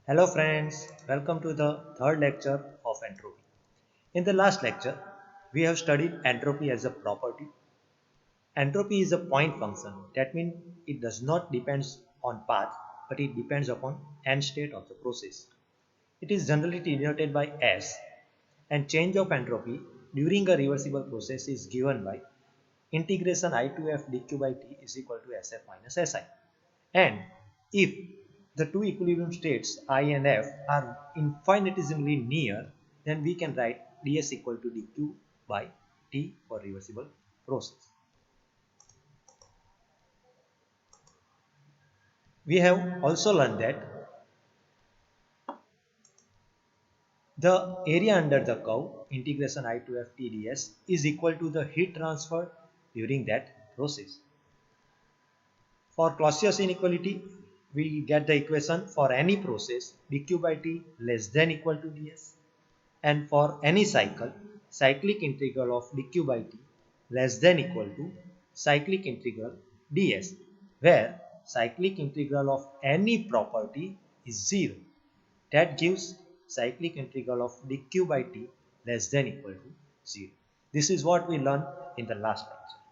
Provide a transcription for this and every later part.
Hello friends, welcome to the third lecture of entropy. In the last lecture, we have studied entropy as a property. Entropy is a point function. That means it does not depend on path, but it depends upon end state of the process. It is generally denoted by S, and change of entropy during a reversible process is given by integration I to f dq by t is equal to sf minus si. And if the two equilibrium states I and f are infinitesimally near, then we can write ds equal to dq by t for reversible process. We have also learned that the area under the curve integration I to f t ds is equal to the heat transfer during that process. For Clausius inequality, we get the equation for any process dq by t less than equal to ds, and for any cycle, cyclic integral of dq by t less than equal to cyclic integral ds, where cyclic integral of any property is 0. That gives cyclic integral of dq by t less than equal to 0. This is what we learned in the last lecture.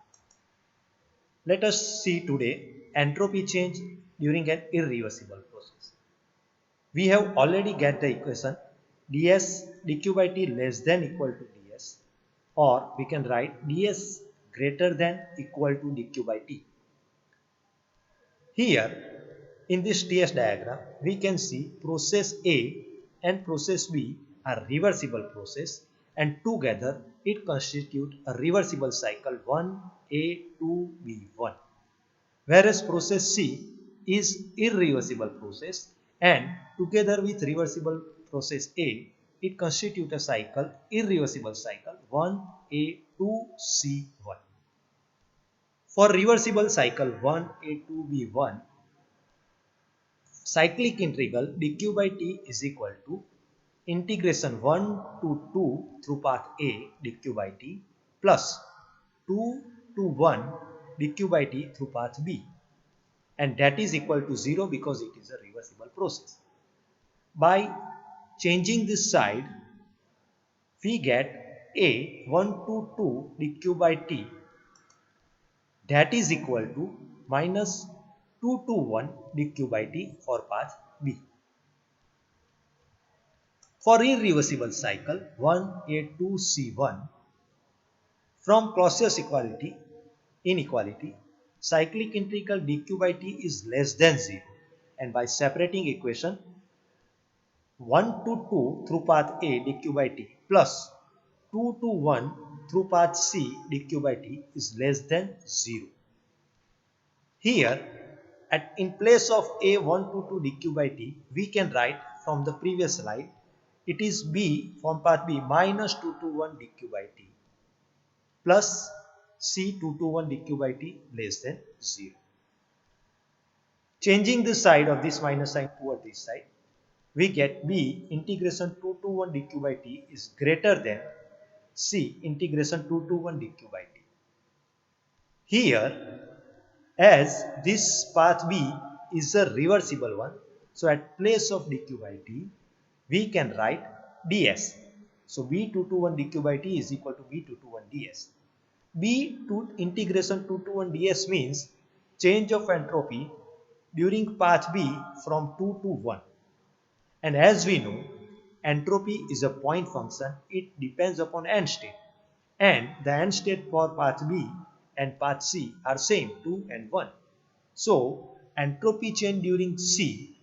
Let us see today entropy change during an irreversible process. We have already get the equation ds dq by t less than equal to ds, or we can write ds greater than equal to dq by t. Here in this TS diagram we can see process A and process B are reversible process, and together it constitute a reversible cycle 1A 2B1, whereas process C is irreversible process, and together with reversible process A it constitutes a cycle irreversible cycle 1A 2C1. For reversible cycle 1A2B1, cyclic integral dq by t is equal to integration 1 to 2 through path A dq by t plus 2 to 1 dq by t through path B, and that is equal to 0 because it is a reversible process. By changing this side, we get A 1 to 2 dq by t, that is equal to minus 2 to 1 dq by t for path B. For irreversible cycle 1A2C1, from Clausius inequality, cyclic integral dq by t is less than 0, and by separating equation 1 to 2 through path A dq by t plus 2 to 1 through path C dq by t is less than 0. Here, in place of A122 dq by t, we can write from the previous slide, it is B from path B minus 221 dq by t plus C221 dq by t less than 0. Changing the side of this minus sign toward this side, we get B integration 221 dq by t is greater than C integration 221 dq by t. Here, as this path B is a reversible one, so at place of dq by t, we can write ds. So B221 dq by t is equal to B221 ds. B2 integration 221 ds means change of entropy during path B from 2 to 1. And as we know, entropy is a point function. It depends upon end state. And the end state for path B and path C are same, 2 and 1. So, entropy change during C,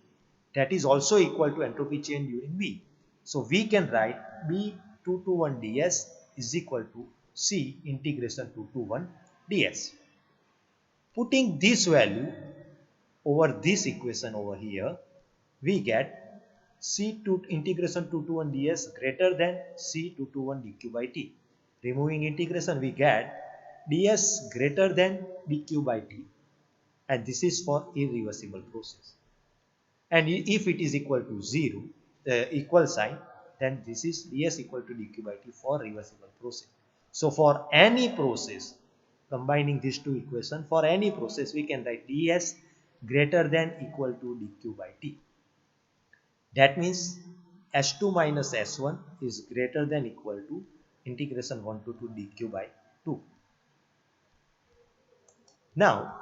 that is also equal to entropy change during B. So, we can write B221 ds is equal to C integration 221 ds. Putting this value over this equation over here, we get C2 integration 221 ds greater than C221 dq by t. Removing integration, we get ds greater than dq by t, and this is for irreversible process. And if it is equal to 0, the equal sign, then this is ds equal to dq by t for reversible process. So for any process, combining these two equations, for any process we can write ds greater than equal to dq by t. That means S2 minus S1 is greater than equal to integration 1 to 2 dq by 2. Now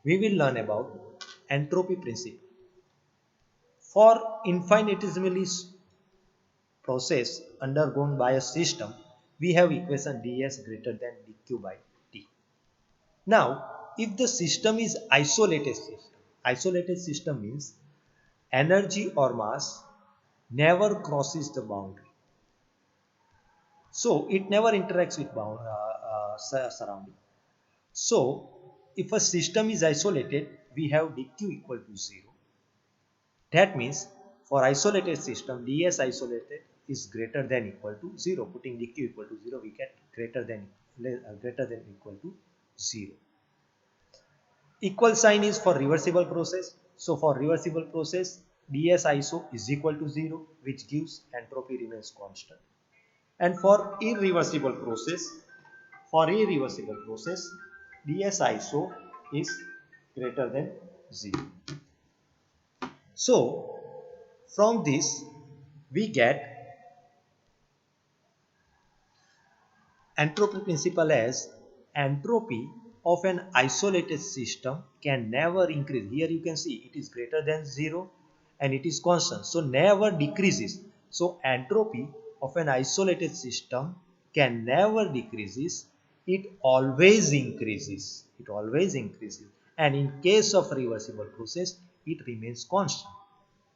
we will learn about entropy principle. For infinitesimally process undergone by a system, we have equation ds greater than dq by t. Now, if the system is isolated system means energy or mass never crosses the boundary. So, it never interacts with surrounding. So, if a system is isolated, we have dq equal to 0. That means for isolated system, ds isolated is greater than equal to 0. Putting dq equal to 0, we get greater than equal to 0. Equal sign is for reversible process. So for reversible process, ds iso is equal to 0, which gives entropy remains constant. And for irreversible process, ds iso is greater than 0. So from this, we get entropy principle as entropy of an isolated system can never increase. Here you can see it is greater than 0 and it is constant. So never decreases. So entropy of an isolated system can never decreases. It always increases. It always increases. And in case of reversible process, it remains constant.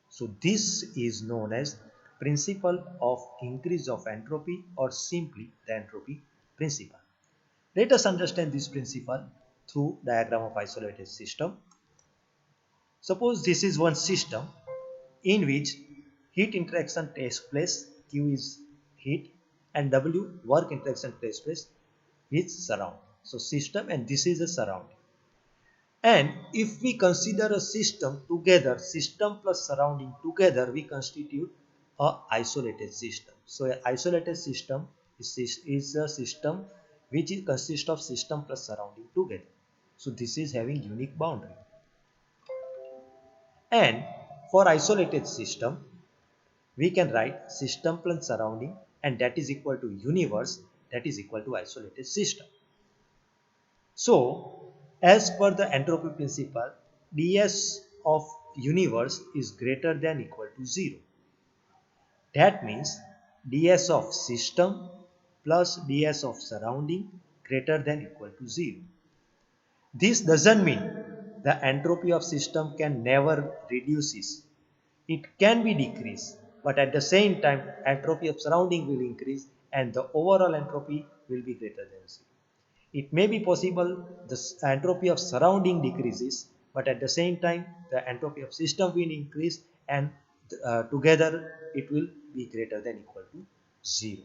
So this is known as principle of increase of entropy or simply the entropy principle. Let us understand this principle through diagram of isolated system. Suppose this is one system in which heat interaction takes place, Q is heat and W work interaction takes place with surround. So system and this is a surround. And if we consider a system together, system plus surrounding together, we constitute a isolated system. So an isolated system is a system which consists of system plus surrounding together. So this is having unique boundary. And for isolated system, we can write system plus surrounding and that is equal to universe, that is equal to isolated system. So, as per the entropy principle, ds of universe is greater than equal to 0. That means ds of system plus ds of surrounding greater than equal to 0. This doesn't mean the entropy of system can never reduces. It can be decreased, but at the same time entropy of surrounding will increase and the overall entropy will be greater than 0. It may be possible the entropy of surrounding decreases, but at the same time the entropy of system will increase and together it will be greater than equal to 0.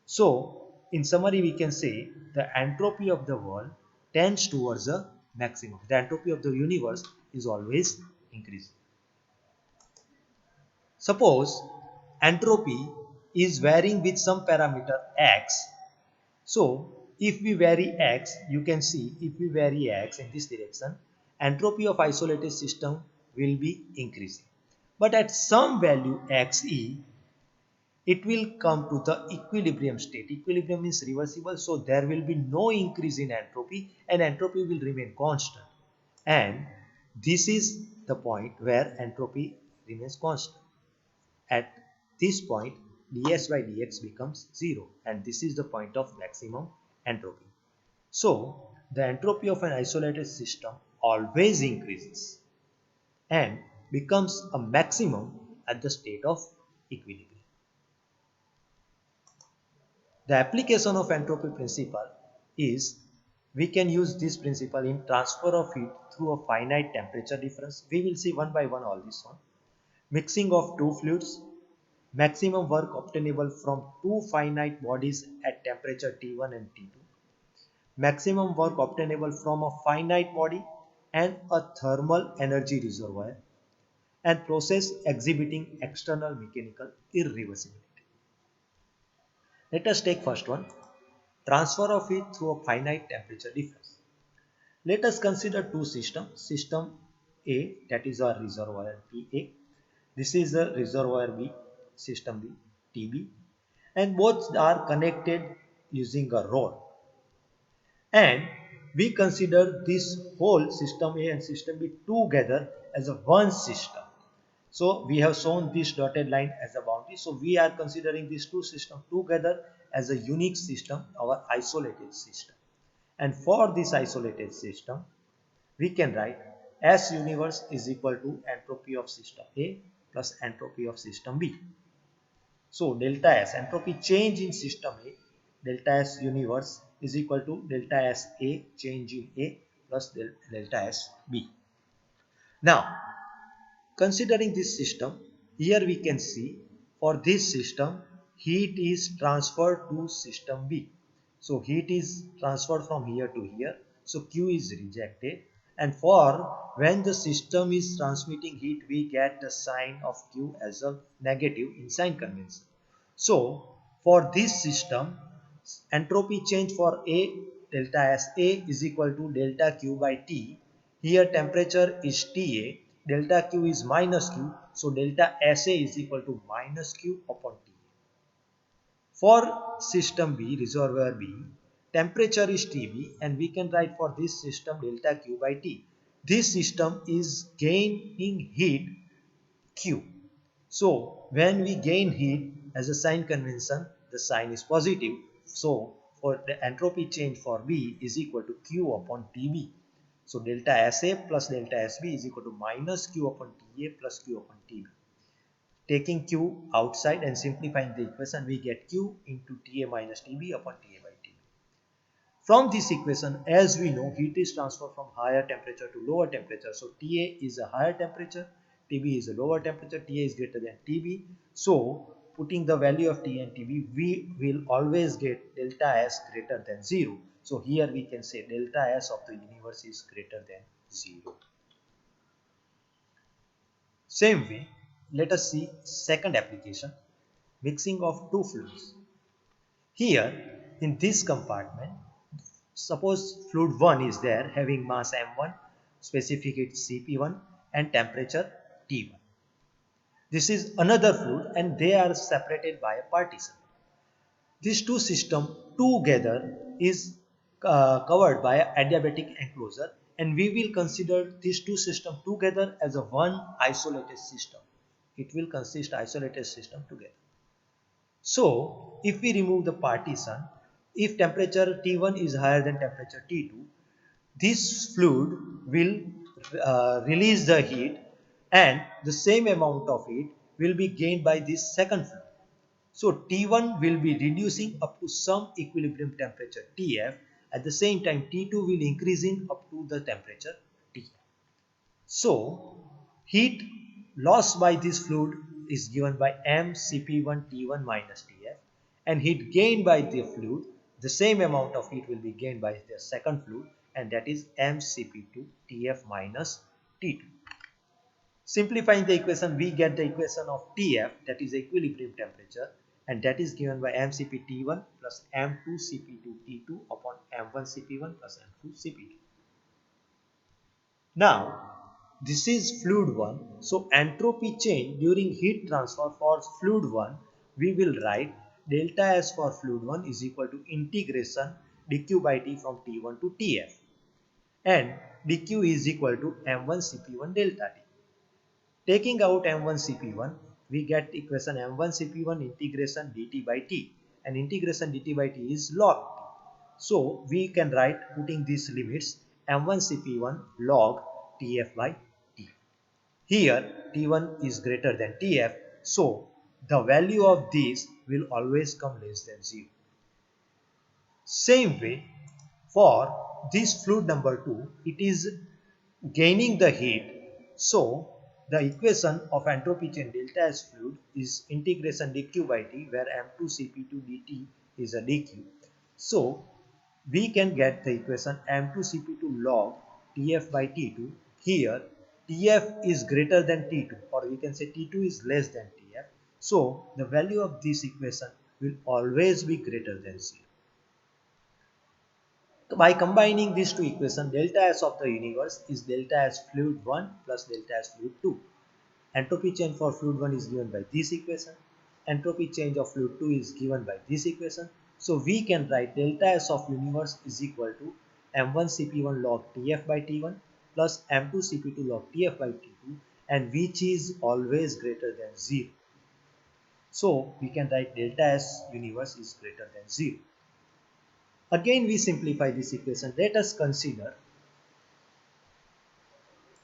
So in summary we can say the entropy of the world tends towards a maximum. The entropy of the universe is always increasing. Suppose entropy is varying with some parameter x. So if we vary x, you can see if we vary x in this direction, entropy of isolated system will be increasing. But at some value xe, it will come to the equilibrium state. Equilibrium is reversible, so there will be no increase in entropy and entropy will remain constant. And this is the point where entropy remains constant. At this point, ds by dx becomes 0 and this is the point of maximum entropy. So, the entropy of an isolated system always increases and becomes a maximum at the state of equilibrium. The application of entropy principle is we can use this principle in transfer of heat through a finite temperature difference. We will see one by one all this one. Mixing of two fluids, maximum work obtainable from two finite bodies at temperature T1 and T2, maximum work obtainable from a finite body and a thermal energy reservoir, and process exhibiting external mechanical irreversibility. Let us take first one, transfer of heat through a finite temperature difference. Let us consider two systems, system A that is our reservoir PA This is the reservoir B, system B, TB, and both are connected using a rod. And we consider this whole system A and system B together as a one system. So we have shown this dotted line as a boundary. So we are considering these two systems together as a unique system, our isolated system. And for this isolated system, we can write S universe is equal to entropy of system A plus entropy of system B. So delta S, entropy change in system A, delta S universe is equal to delta S A change in A plus delta S B. Now, considering this system, here we can see for this system, heat is transferred to system B. So heat is transferred from here to here. So Q is rejected. And for when the system is transmitting heat, we get the sign of Q as a negative in sign convention. So for this system, entropy change for A delta S A is equal to delta Q by T. Here temperature is TA, delta Q is minus Q, so delta SA is equal to minus Q upon T. For system B, reservoir B, temperature is TB and we can write for this system delta Q by T. This system is gaining heat Q. So when we gain heat as a sign convention, the sign is positive. So for the entropy change for B is equal to Q upon TB. So delta SA plus delta SB is equal to minus Q upon TA plus Q upon TB. Taking Q outside and simplifying the equation, we get Q into TA minus TB upon TA by TB. From this equation, as we know, heat is transferred from higher temperature to lower temperature. So TA is a higher temperature, TB is a lower temperature, TA is greater than TB. So putting the value of TA and TB, we will always get delta S greater than 0. So here we can say delta S of the universe is greater than 0. Same way, let us see second application, mixing of two fluids. Here, in this compartment, suppose fluid 1 is there having mass m1, specific heat Cp1 and temperature T1. This is another fluid and they are separated by a partition. These two systems together is covered by a adiabatic enclosure and we will consider these two systems together as a one isolated system. It will consist isolated system together. So, if we remove the partition, if temperature T1 is higher than temperature T2, this fluid will release the heat and the same amount of heat will be gained by this second fluid. So T1 will be reducing up to some equilibrium temperature Tf. At the same time T2 will increasing up to the temperature T. So heat lost by this fluid is given by mCp1 T1 minus Tf and heat gained by the fluid, the same amount of heat will be gained by the second fluid and that is mCp2 Tf minus T2. Simplifying the equation, we get the equation of Tf, that is equilibrium temperature, and that is given by mCp T1 plus m2Cp2 T2 upon m1Cp1 plus m2Cp2. Now, this is fluid 1. So, entropy change during heat transfer for fluid 1, we will write delta S for fluid 1 is equal to integration dq by t from T1 to Tf. And dq is equal to m1Cp1 delta t. Taking out m1Cp1, we get equation m1Cp1 integration dt by t. And integration dt by t is log t. So we can write, putting these limits, m1Cp1 log Tf by t. Here T1 is greater than Tf, so the value of this will always come less than 0. Same way, for this fluid number 2, it is gaining the heat. So the equation of entropy change delta S fluid is integration dq by t, where m2Cp2 dt is a dq. So we can get the equation m2Cp2 log Tf by T2. Here Tf is greater than T2, or we can say T2 is less than Tf. So the value of this equation will always be greater than 0. By combining these two equations, delta S of the universe is delta S fluid 1 plus delta S fluid 2. Entropy change for fluid 1 is given by this equation. Entropy change of fluid 2 is given by this equation. So we can write delta S of universe is equal to m1 cp1 log Tf by T1 plus m2 cp2 log Tf by T2, and which is always greater than 0. So we can write delta S universe is greater than 0. Again we simplify this equation. Let us consider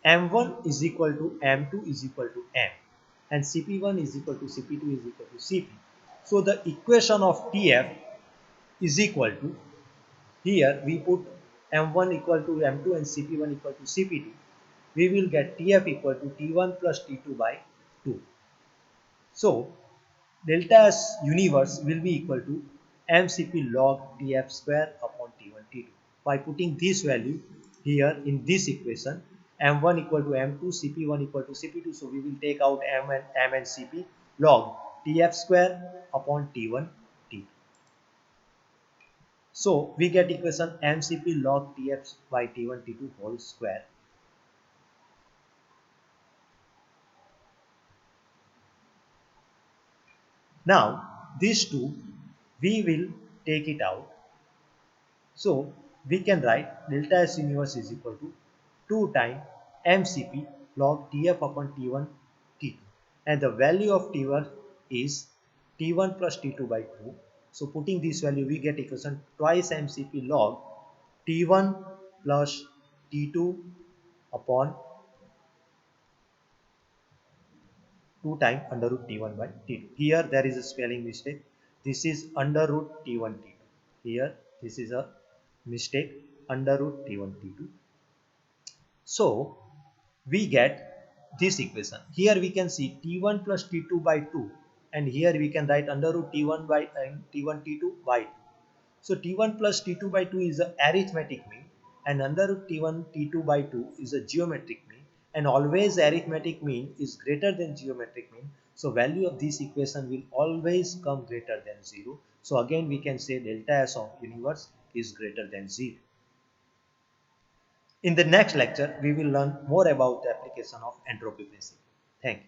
m1 is equal to m2 is equal to m, and cp1 is equal to cp2 is equal to cp. So the equation of Tf is equal to, here we put m1 equal to m2 and cp1 equal to cp2. We will get Tf equal to T1 plus T2 by 2. So delta S universe will be equal to mcp log Tf square upon T1 T2. By putting this value here in this equation, m1 equal to m2, cp1 equal to cp2, so we will take out m and cp log Tf square upon T1 T2. So we get equation mcp log Tf by T1 T2 whole square. Now these two we will take it out. So we can write delta S universe is equal to 2 times mcp log Tf upon T1 T2, and the value of T1 is T1 plus T2 by 2. So putting this value we get equation twice mcp log T1 plus T2 upon 2 times under root T1 by T2. Here there is a spelling mistake. This is under root T1 T2. Here this is a mistake, under root T1 T2. So we get this equation. Here we can see T1 plus T2 by 2, and here we can write under root T1 by T1 T2 by 2. So T1 plus T2 by 2 is the arithmetic mean, and under root T1 T2 by 2 is a geometric mean, and always arithmetic mean is greater than geometric mean. So value of this equation will always come greater than 0. So again we can say delta S of universe is greater than 0. In the next lecture, we will learn more about the application of entropy principle. Thank you.